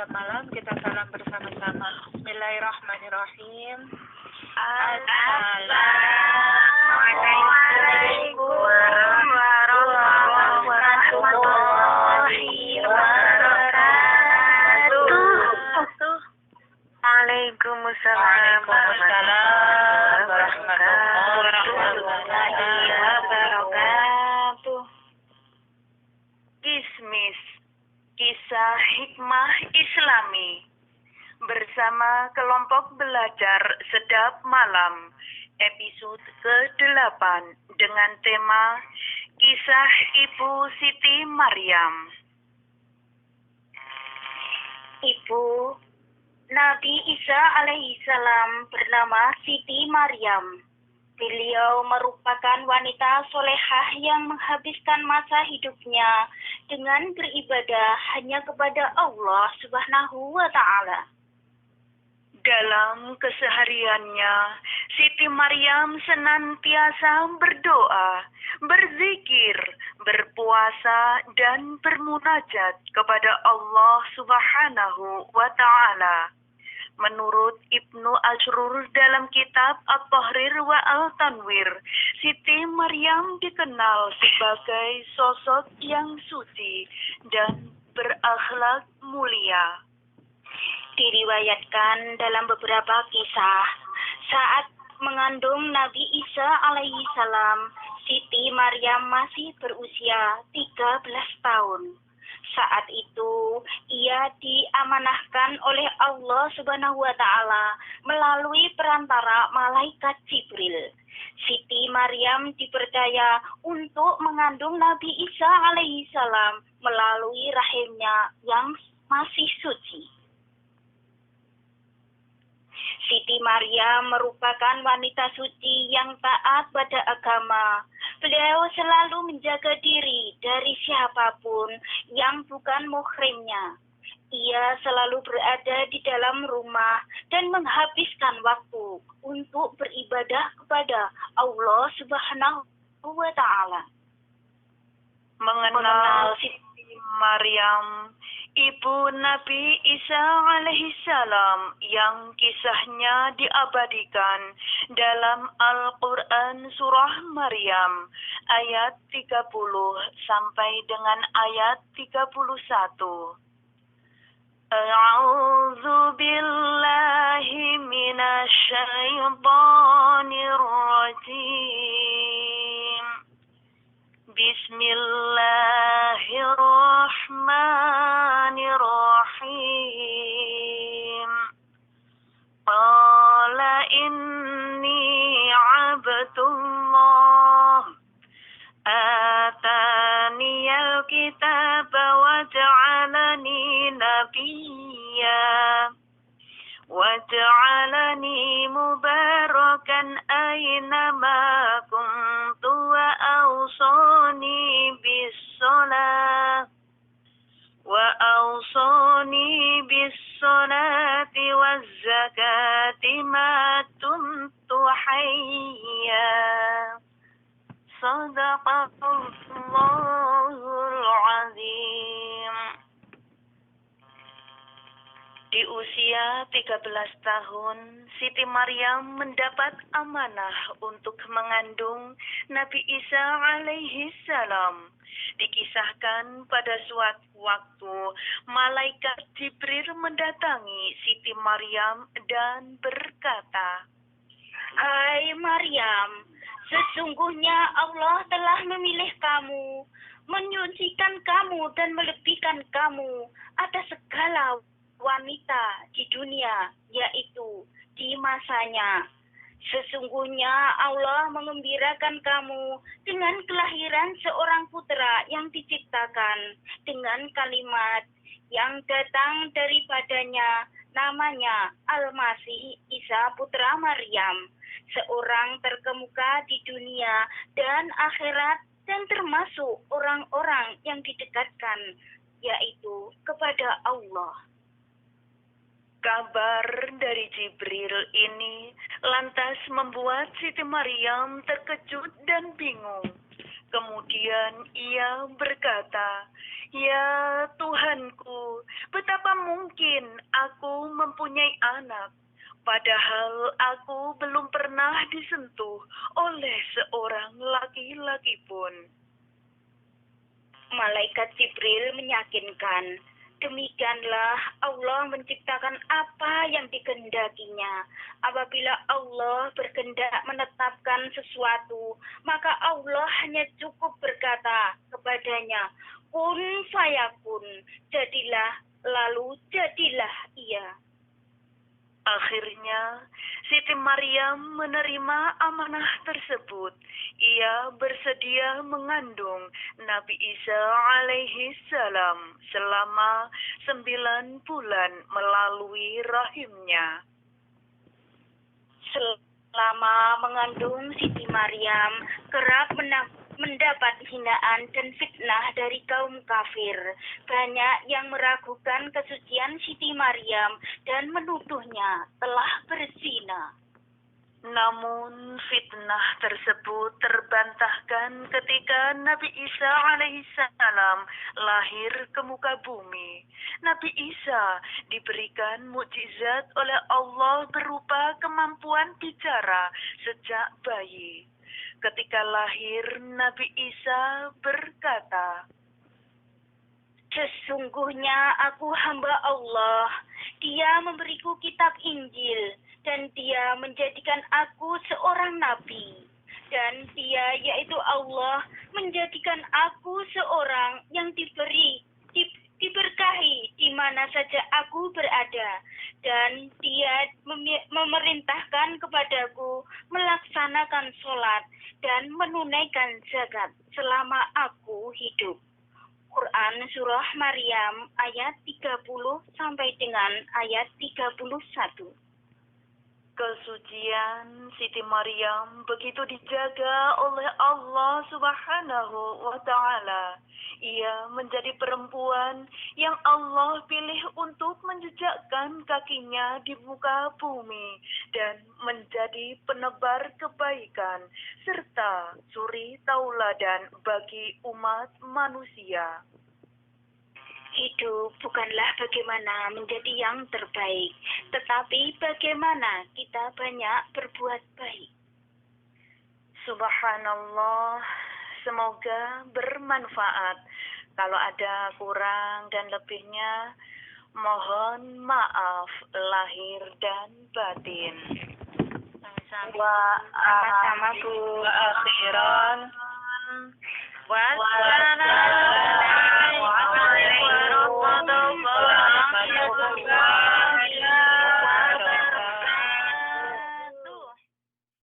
setiap malam kita salam bersama-sama. Bismillahirrahmanirrahim. Assalamualaikum warahmatullahi wabarakatuh. Waalaikumsalam warahmatullahi wabarakatuh. Kismis, kisah hikmah Islami bersama kelompok belajar sedap malam, episode ke-8 dengan tema Kisah Ibu Siti Maryam. Ibu Nabi Isa alaihissalam bernama Siti Maryam. Beliau merupakan wanita solehah yang menghabiskan masa hidupnya dengan beribadah hanya kepada Allah Subhanahu wa Ta'ala. Dalam kesehariannya, Siti Maryam senantiasa berdoa, berzikir, berpuasa, dan bermunajat kepada Allah Subhanahu wa Ta'ala. Menurut Ibnu Ashrur dalam kitab At-Tahrir wa Al-Tanwir, Siti Maryam dikenal sebagai sosok yang suci dan berakhlak mulia. Diriwayatkan dalam beberapa kisah, saat mengandung Nabi Isa alaihissalam, Siti Maryam masih berusia 13 tahun. Saat itu, ia diamanahkan oleh Allah Subhanahu wa Ta'ala melalui perantara malaikat Jibril. Siti Maryam dipercaya untuk mengandung Nabi Isa alaihissalam melalui rahimnya yang masih suci. Siti Maryam merupakan wanita suci yang taat pada agama. Beliau selalu menjaga diri dari siapapun yang bukan muhrimnya. Ia selalu berada di dalam rumah dan menghabiskan waktu untuk beribadah kepada Allah Subhanahu wa Ta'ala. Mengenal Siti Maryam, ibu Nabi Isa alaihissalam yang kisahnya diabadikan dalam Al-Quran surah Maryam ayat 30 sampai dengan ayat 31. A'udzu billahi minasy syaithanir rajim. Bismillahirrahmanirrahim. Qala inni abdullah ataniyal kitaba wa ja'alani nabiyya waj'alani mubarakan aynama kuntu wa awsani bis-salati waz-zakati ma dumtu hayya. Shadaqallahul azim. Di usia 13 tahun, Siti Maryam mendapat amanah untuk mengandung Nabi Isa alaihissalam. Dikisahkan pada suatu waktu, malaikat Jibril mendatangi Siti Maryam dan berkata, "Hai Maryam, sesungguhnya Allah telah memilih kamu, menyucikan kamu dan melebihkan kamu atas segala wanita di dunia, yaitu di masanya. Sesungguhnya Allah mengembirakan kamu dengan kelahiran seorang putra yang diciptakan dengan kalimat yang datang daripadanya, namanya Al-Masih Isa putra Maryam, seorang terkemuka di dunia dan akhirat dan termasuk orang-orang yang didekatkan, yaitu kepada Allah." Kabar dari Jibril ini lantas membuat Siti Maryam terkejut dan bingung. Kemudian ia berkata, "Ya Tuhanku, betapa mungkin aku mempunyai anak, padahal aku belum pernah disentuh oleh seorang laki-laki pun. Malaikat Jibril meyakinkan, demikianlah Allah menciptakan apa yang dikehendakinya. Apabila Allah berkehendak menetapkan sesuatu, maka Allah hanya cukup berkata kepadanya, kun fayakun, jadilah, lalu jadilah ia. Akhirnya, Siti Maryam menerima amanah tersebut. Ia bersedia mengandung Nabi Isa alaihi salam selama 9 bulan melalui rahimnya. Selama mengandung, Siti Maryam kerap mendapat hinaan dan fitnah dari kaum kafir. Banyak yang meragukan kesucian Siti Maryam dan menuduhnya telah berzina. Namun fitnah tersebut terbantahkan ketika Nabi Isa alaihissalam lahir ke muka bumi. Nabi Isa diberikan mukjizat oleh Allah berupa kemampuan bicara sejak bayi. Ketika lahir, Nabi Isa berkata, sesungguhnya aku hamba Allah. Dia memberiku kitab Injil dan dia menjadikan aku seorang nabi. Dan dia, yaitu Allah, menjadikan aku seorang yang diberkahi di mana saja aku berada. Dan dia memerintahkan kepadaku melaksanakan sholat dan menunaikan zakat selama aku hidup. Quran Surah Maryam ayat 30 sampai dengan ayat 31. Kesucian Siti Maryam begitu dijaga oleh Allah Subhanahu wa Ta'ala. Ia menjadi perempuan yang Allah pilih untuk menjejakkan kakinya di muka bumi dan menjadi penebar kebaikan serta suri tauladan bagi umat manusia. Hidup bukanlah bagaimana menjadi yang terbaik, tetapi bagaimana kita banyak berbuat baik. Subhanallah, semoga bermanfaat. Kalau ada kurang dan lebihnya, mohon maaf lahir dan batin. Sama-sama, Bu. Wa akhiran. Wassalam.